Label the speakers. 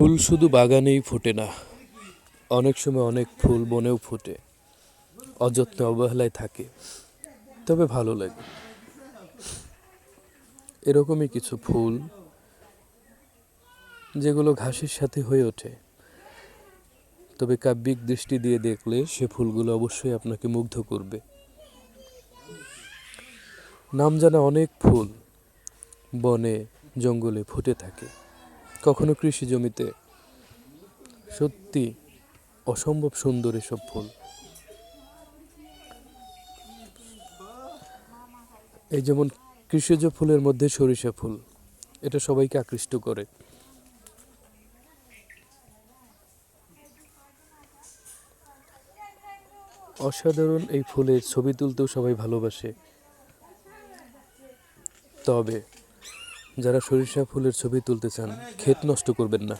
Speaker 1: ফুল শুধু বাগানেই ফোটে না, অনেক সময় অনেক ফুল বনেও ফোটে, অযত্নে অবহেলায় থাকে, তবে ভালো লাগে। এরকমই কিছু ফুল যেগুলো ঘাসের সাথে হয়ে ওঠে, তবে কাব্যিক দৃষ্টি দিয়ে দেখলে সে ফুলগুলো অবশ্যই আপনাকে মুগ্ধ করবে। নাম জানা অনেক ফুল বনে জঙ্গলে ফুটে থাকে, কখনো কৃষি জমিতে। সত্যি অসম্ভব সুন্দর এসব ফুল। এই যেমন কৃষিজ ফুলের মধ্যে সরিষা ফুল, এটা সবাইকে আকৃষ্ট করে। অসাধারণ এই ফুলের ছবি তুলতেও সবাই ভালোবাসে। তবে যারা সরিষা ফুলের ছবি তুলতে চান, ক্ষেত নষ্ট করবেন না।